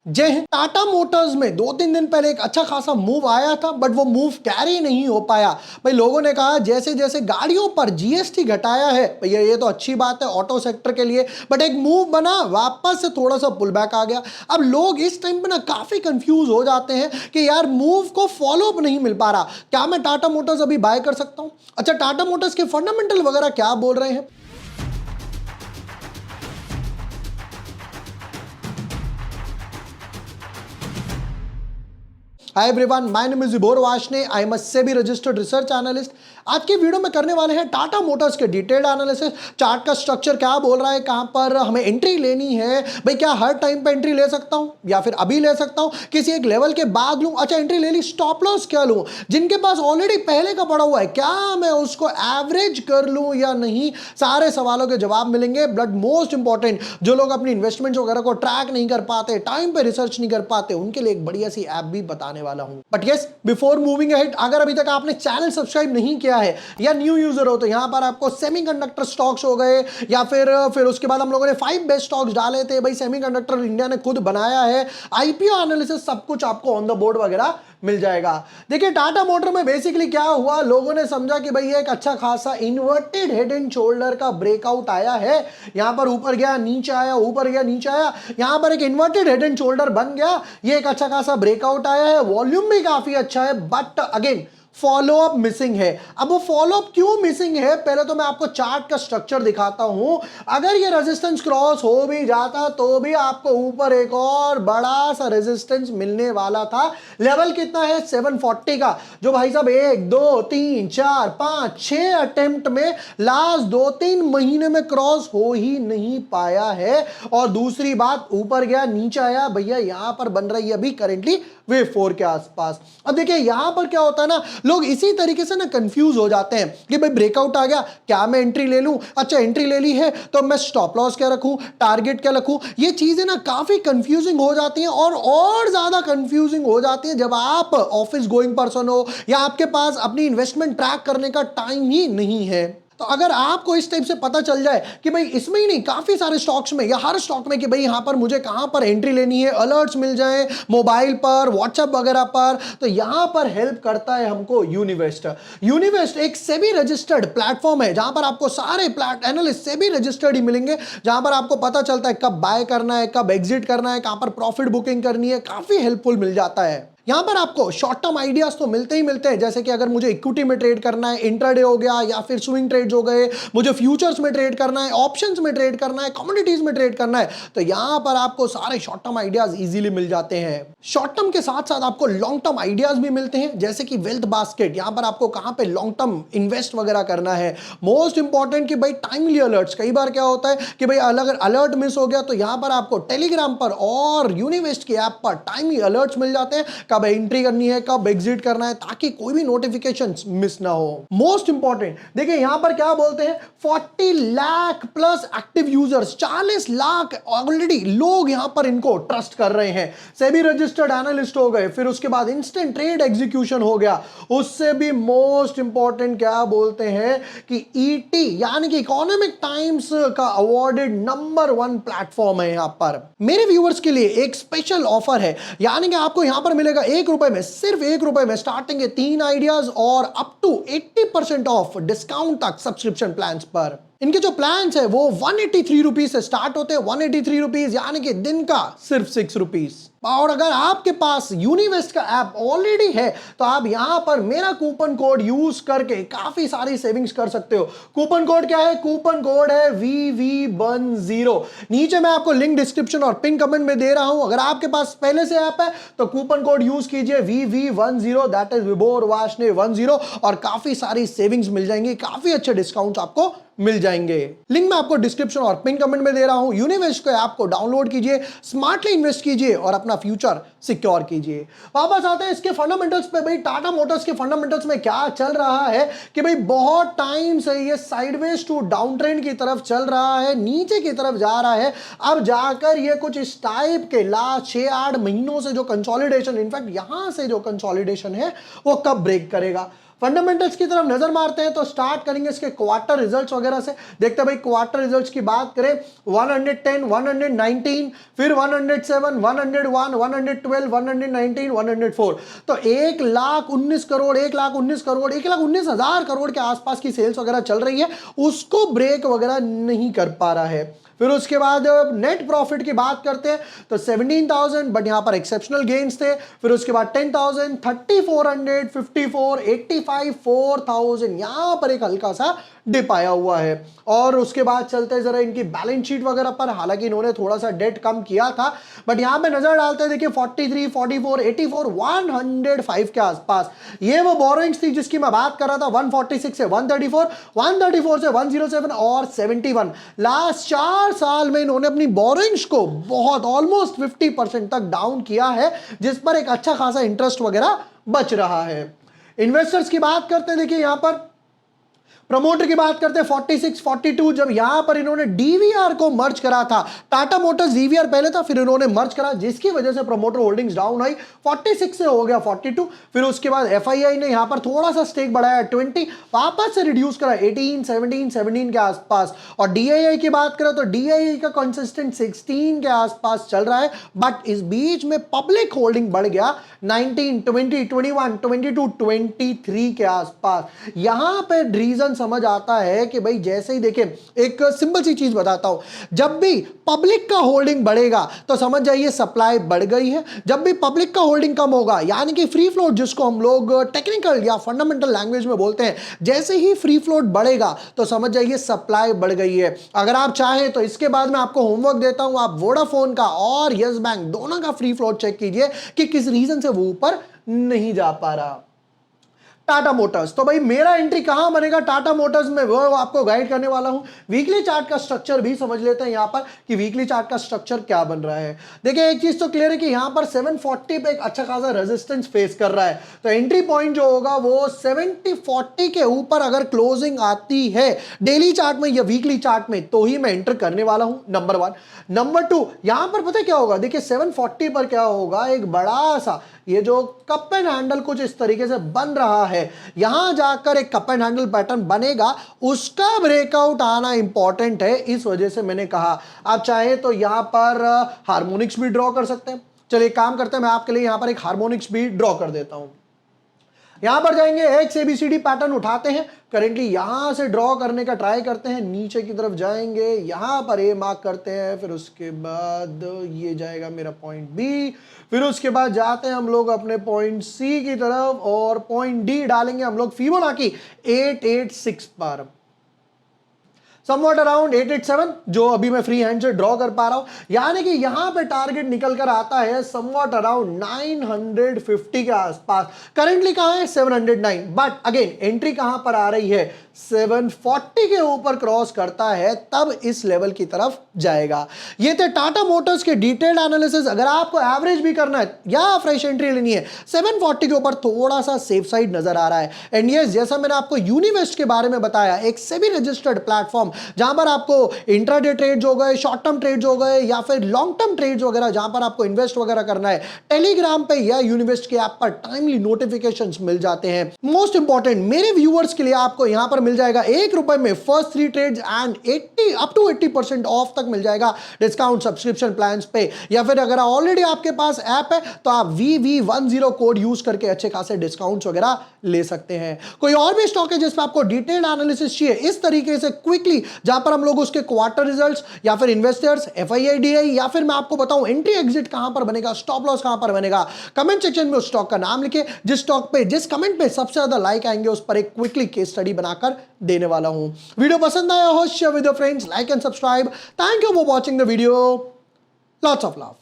जय हिंद। टाटा मोटर्स में 2-3 दिन पहले एक अच्छा खासा मूव आया था, बट वो मूव कैरी नहीं हो पाया। भाई लोगों ने कहा जैसे जैसे गाड़ियों पर जीएसटी घटाया है भैया ये तो अच्छी बात है ऑटो सेक्टर के लिए, बट एक मूव बना वापस से थोड़ा सा पुल बैक आ गया। अब लोग इस टाइम पे ना काफी कंफ्यूज हो जाते हैं कि यार मूव को फॉलो अप नहीं मिल पा रहा, क्या मैं टाटा मोटर्स अभी बाय कर सकता हूं? अच्छा, टाटा मोटर्स के फंडामेंटल वगैरह क्या बोल रहे हैं? Hi everyone, my name is Vibhor Washne, I am a SEBI registered research analyst. आज के वीडियो में करने वाले हैं टाटा मोटर्स के डिटेल्ड एनालिसिस। चार्ट का स्ट्रक्चर क्या बोल रहा है, कहां पर हमें एंट्री लेनी है, भाई क्या हर टाइम पे एंट्री ले सकता हूं या फिर अभी ले सकता हूं, किसी एक लेवल के बाद लूं। अच्छा एंट्री ले ली, स्टॉप लॉस क्या लूं, जिनके पास ऑलरेडी पहले का पड़ा हुआ है क्या मैं उसको एवरेज कर लूं या नहीं, सारे सवालों के जवाब मिलेंगे। बट मोस्ट इंपॉर्टेंट, जो लोग अपनी इन्वेस्टमेंट वगैरह को ट्रैक नहीं कर पाते, टाइम पे रिसर्च नहीं कर पाते, उनके लिए एक बढ़िया सी ऐप भी बताने वाला हूं। But yes, before moving ahead, अगर अभी तक आपने चैनल सब्सक्राइब नहीं किया है या न्यू यूजर हो तो यहां पर आपको सेमीकंडक्टर स्टॉक्स हो गए या फिर उसके बाद हम लोगों ने 5 बेस्ट स्टॉक्स डाले थे। भाई सेमीकंडक्टर इंडिया ने खुद बनाया है, आईपीओ एनालिसिस सब कुछ आपको ऑन द बोर्ड वगैरह मिल जाएगा। देखिए टाटा मोटर में बेसिकली क्या हुआ, लोगों ने समझा कि भाई ये एक अच्छा खासा इन्वर्टेड हेड एंड शोल्डर का ब्रेकआउट आया है। यहां पर ऊपर गया नीचे आया, ऊपर गया नीचे आया, यहां पर एक इन्वर्टेड हेड एंड शोल्डर बन गया। ये एक अच्छा खासा ब्रेकआउट आया है, वॉल्यूम भी काफी अच्छा है, but again follow up missing है। अब वो फॉलो अप क्यों मिसिंग है, पहले तो मैं आपको चार्ट का स्ट्रक्चर दिखाता हूं। अगर ये रेजिस्टेंस क्रॉस हो भी जाता तो भी आपको ऊपर एक और बड़ा सा रेजिस्टेंस मिलने वाला था। लेवल कितना है, 740 का, जो भाई साहब 1 2 3 4 5 6 अटेम्प्ट में लास्ट 2-3 महीने में क्रॉस हो ही नहीं पाया है। और दूसरी बात, ऊपर गया नीचे आया, भैया यहां पर बन रही है अभी करेंटली वेव 4 के आसपास। अब देखिए यहां पर क्या होता है ना, लोग इसी तरीके से ना कंफ्यूज हो जाते हैं कि भाई ब्रेकआउट आ गया, क्या मैं एंट्री ले लूं? अच्छा एंट्री ले ली है तो मैं स्टॉप लॉस क्या रखूं, टारगेट क्या रखूं? ये चीजें ना काफी कंफ्यूजिंग हो जाती हैं, और ज्यादा कंफ्यूजिंग हो जाती है जब आप ऑफिस गोइंग पर्सन हो या आपके पास अपनी इन्वेस्टमेंट ट्रैक करने का टाइम ही नहीं है। तो अगर आपको इस टाइप से पता चल जाए कि भाई इसमें ही नहीं, काफी सारे स्टॉक्स में या हर स्टॉक में कि भाई यहां पर मुझे कहां पर एंट्री लेनी है, अलर्ट्स मिल जाए मोबाइल पर, व्हाट्सएप वगैरह पर, तो यहां पर हेल्प करता है हमको यूनिवेस्ट। यूनिवेस्ट एक सेबी रजिस्टर्ड प्लेटफॉर्म है जहां पर आपको सारे एनालिस्ट सेबी रजिस्टर्ड ही मिलेंगे, जहां पर आपको पता चलता है कब बाय करना है, कब एग्जिट करना है, कहां पर प्रॉफिट बुकिंग करनी है, काफी हेल्पफुल मिल जाता है। यहां पर आपको शॉर्ट टर्म आइडियाज तो मिलते ही मिलते हैं, जैसे कि अगर मुझे इक्विटी में ट्रेड करना है, इंट्राडे हो गया या फिर स्विंग ट्रेड्स हो गए, मुझे फ्यूचर्स में ट्रेड करना है, ऑप्शंस में ट्रेड करना है, कमोडिटीज में ट्रेड करना है, तो यहां पर आपको सारे शॉर्ट टर्म आइडियाज इजीली मिल जाते हैं। शॉर्ट टर्म के साथ साथ आपको लॉन्ग टर्म आइडियाज भी मिलते हैं, जैसे कि वेल्थ बास्केट, यहां पर आपको कहां पे लॉन्ग टर्म इन्वेस्ट वगैरह करना है। मोस्ट इंपॉर्टेंट कि भाई टाइमली अलर्ट्स, कई बार क्या होता है कि भाई अगर अलर्ट मिस हो गया तो यहां पर आपको टेलीग्राम पर और यूनिवेस्ट की ऐप पर टाइमली अलर्ट्स मिल जाते हैं, कब एंट्री करनी है, कब एग्जिट करना है, ताकि कोई भी नोटिफिकेशन मिस ना हो। मोस्ट इंपॉर्टेंट देखिए यहां पर क्या बोलते हैं, 40 lakh plus active users, 40 lakh already लोग यहां पर इनको ट्रस्ट कर रहे हैं। सेबी रजिस्टर्ड एनालिस्ट हो गए, फिर उसके बाद इंस्टेंट ट्रेड एग्जीक्यूशन हो गया, उससे भी मोस्ट इंपॉर्टेंट क्या बोलते हैं कि ईटी यानी कि इकोनॉमिक टाइम्स का अवॉर्डेड नंबर 1 प्लेटफॉर्म है। यहां पर मेरे व्यूअर्स के लिए एक स्पेशल ऑफर है, यानी कि आपको यहां पर मिलेगा ₹1 में, सिर्फ ₹1 में स्टार्टिंग के 3 आइडियाज और अप टू 80% ऑफ डिस्काउंट तक सब्सक्रिप्शन प्लान्स पर। इनके जो प्लान्स है वो ₹183 से स्टार्ट होते हैं, ₹183 यानी कि दिन का सिर्फ ₹6। और अगर आपके पास यूनिवेस्ट का ऐप ऑलरेडी है तो आप यहां पर मेरा कूपन कोड यूज करके काफी सारी सेविंग्स कर सकते हो। कूपन कोड क्या है, कूपन कोड है VV10। नीचे मैं आपको लिंक डिस्क्रिप्शन और पिन कमेंट में दे रहा हूं। अगर आपके पास पहले से ऐप है तो कूपन कोड यूज कीजिए VV10, that is Vibhor Washne 10, और काफी सारी सेविंग्स मिल जाएंगी, काफी अच्छे डिस्काउंट आपको मिल जाएंगे। लिंक मैं आपको डिस्क्रिप्शन और पिन कमेंट में दे रहा हूं। यूनिवेस्ट के ऐप को डाउनलोड कीजिए, स्मार्टली इन्वेस्ट कीजिए और अपना फ्यूचर सिक्योर कीजिए। वापस आते हैं इसके फंडामेंटल्स पे। भाई टाटा मोटर्स के फंडामेंटल्स में क्या चल रहा है कि भाई बहुत टाइम से ये साइडवेज टू डाउन ट्रेंड की तरफ चल रहा है, नीचे की तरफ जा रहा है। अब जाकर ये कुछ इस टाइप के लास्ट 6-8 महीनों से जो कंसोलिडेशन, इनफैक्ट यहां से जो कंसोलिडेशन है वो कब ब्रेक करेगा। फंडामेंटल्स की तरफ नजर मारते हैं तो स्टार्ट करेंगे इसके क्वार्टर रिजल्ट्स वगैरह से। देखते हैं भाई क्वार्टर रिजल्ट्स की बात करें 110, 119, फिर 107, 101, 112, 119, 104, तो 1,19,00,000 1,19,00,000 1,19,000 करोड़ के आसपास की सेल्स वगैरह चल रही है, उसको ब्रेक वगैरह नहीं कर पा रहा है। फिर उसके बाद नेट प्रॉफिट की बात करते हैं तो 17,000, बट यहां पर एक्सेप्शनल गेन्स थे। फिर उसके बाद 10,000, 3,400, 54, 85, 4,000, यहां पर एक हल्का सा डिप आया हुआ है। और उसके बाद चलते हैं जरा इनकी बैलेंस शीट वगैरह पर, हालांकि इन्होंने थोड़ा सा डेट कम किया था, बट यहां पे नजर डालते हैं देखिए 43, 44, 84, 105 के आसपास ये वो बोरोइंग्स थी जिसकी मैं बात कर रहा था। 146 से 134, 134 से 107 और 71। लास्ट 4 साल में इन्होंने अपनी बोरोइंग्स को बहुत ऑलमोस्ट 50% तक डाउन किया है, जिस पर एक अच्छा खासा इंटरेस्ट वगैरह बच रहा है। इन्वेस्टर्स की बात करते हैं, देखिए यहां पर प्रमोटर की बात करते हैं 46, 42, जब यहां पर इन्होंने डीवीआर को मर्ज करा था, टाटा मोटर्स डीवीआर पहले था, फिर इन्होंने मर्ज करा, जिसकी वजह से प्रमोटर होल्डिंग्स डाउन आई, 46 से हो गया 42। फिर उसके बाद एफआईआई ने यहां पर थोड़ा सा स्टेक बढ़ाया 20, वापस से रिड्यूस करा 18, 17, 17 के आसपास। और डीआईआई की बात करें तो डीआईआई का कंसिस्टेंट 16 के आसपास चल रहा है, बट इस बीच में पब्लिक होल्डिंग बढ़ गया 19, 20, 21, 22, 23 के आसपास। यहां पे रीजन समझ आता है कि भाई जैसे ही देखें, एक सिंपल सी चीज बताता हूं, जब भी पब्लिक का होल्डिंग बढ़ेगा तो समझ जाइए सप्लाई बढ़ गई है। जब भी पब्लिक का होल्डिंग कम होगा, यानी कि फ्री फ्लोट जिसको हम लोग टेक्निकल या फंडामेंटल लैंग्वेज में बोलते हैं, जैसे ही फ्री फ्लोट बढ़ेगा तो समझ जाइए सप्लाई बढ़ गई है। अगर आप चाहें तो इसके बाद मैं आपको होमवर्क देता हूं, आप वोडाफोन का और यस बैंक दोनों का फ्री फ्लोट चेक कीजिए कि किस रीजन से वो ऊपर नहीं जा पा रहा। टाटा मोटर्स, तो भाई मेरा एंट्री कहां बनेगा टाटा मोटर्स में, वो आपको गाइड करने वाला हूं। वीकली चार्ट का स्ट्रक्चर भी समझ लेते हैं यहां पर कि वीकली चार्ट का स्ट्रक्चर क्या बन रहा है। देखिए एक चीज तो क्लियर है कि यहां पर 740 पे एक अच्छा खासा रेजिस्टेंस फेस कर रहा है, तो एंट्री पॉइंट जो होगा वो 7040 के ऊपर अगर क्लोजिंग आती है डेली चार्ट में या वीकली चार्ट में, तो ही मैं एंटर करने वाला हूं, नंबर 1। नंबर 2, यहां पर पता है क्या होगा, देखिए 740 पर क्या होगा, एक बड़ा सा ये जो कप एंड हैंडल कुछ इस तरीके से बन रहा है, यहां जाकर एक कप एंड हैंडल पैटर्न बनेगा, उसका ब्रेकआउट आना इंपॉर्टेंट है। इस वजह से मैंने कहा आप चाहे तो यहां पर हार्मोनिक्स भी ड्रॉ कर सकते हैं। चलिए काम करते हैं, मैं आपके लिए यहां पर एक हार्मोनिक्स भी ड्रॉ कर देता हूं। यहां पर जाएंगे, एक्स एबीसीडी पैटर्न उठाते हैं, करेंटली यहां से ड्रॉ करने का ट्राई करते हैं, नीचे की तरफ जाएंगे, यहां पर ए मार्क करते हैं, फिर उसके बाद ये जाएगा मेरा पॉइंट बी, फिर उसके बाद जाते हैं हम लोग अपने पॉइंट सी की तरफ और पॉइंट डी डालेंगे हम लोग फिबोनाची 886 पर, समवॉट अराउंड 887, जो अभी मैं फ्री हैंड से ड्रॉ कर पा रहा हूं, यानी कि यहां पे टारगेट निकल कर आता है समवॉट अराउंड 950 के आसपास। करंटली कहां है 709, बट अगेन एंट्री कहां पर आ रही है 740 के ऊपर क्रॉस करता है तब इस लेवल की तरफ जाएगा। ये थे टाटा मोटर्स के डिटेल्ड एनालिसिस। अगर आपको एवरेज भी करना है या फ्रेश एंट्री लेनी है, 740 के ऊपर थोड़ा सा सेफ साइड नजर आ रहा है। एंड यस, जैसा मैंने आपको यूनिवेस्ट के बारे में बताया, एक सेबी रजिस्टर्ड प्लेटफॉर्म जहां पर आपको इंट्राडे ट्रेड्स हो गए, शॉर्ट टर्म ट्रेड्स हो गए या फिर लॉन्ग टर्म ट्रेड्स वगैरह जहां पर आपको इन्वेस्ट वगैरह करना है, टेलीग्राम पे या यूनिवेस्ट के ऐप पर टाइमली नोटिफिकेशंस मिल जाते हैं। मोस्ट इंपॉर्टेंट, मेरे व्यूअर्स के लिए आपको यहां पर मिल जाएगा ₹1 में first 3 trades and 80 up to 80% off तक मिल जाएगा डिस्काउंट सब्सक्रिप्शन प्लान्स पे, या फिर अगर ऑलरेडी आपके पास ऐप है तो आप VV10 कोड यूज करके अच्छे खासे डिस्काउंट्स वगैरह ले सकते हैं। कोई और भी स्टॉक है जिसमें आपको डिटेल्ड एनालिसिस चाहिए इस तरीके से क्विकली, जहां पर हम लोग उसके क्वार्टर रिजल्ट्स या फिर इन्वेस्टर्स एफआईआईडीआई या फिर मैं आपको बताऊं एंट्री एग्जिट कहां पर बनेगा, स्टॉप लॉस कहां पर बनेगा, कमेंट सेक्शन में उस स्टॉक का नाम लिखे, जिस स्टॉक पे जिस कमेंट पे सबसे ज्यादा लाइक आएंगे उस पर एक क्विकली केस स्टडी बनाकर देने वाला हूं। वीडियो पसंद आया हो, share with your friends, like and subscribe. Thank you for watching the video, lots of love.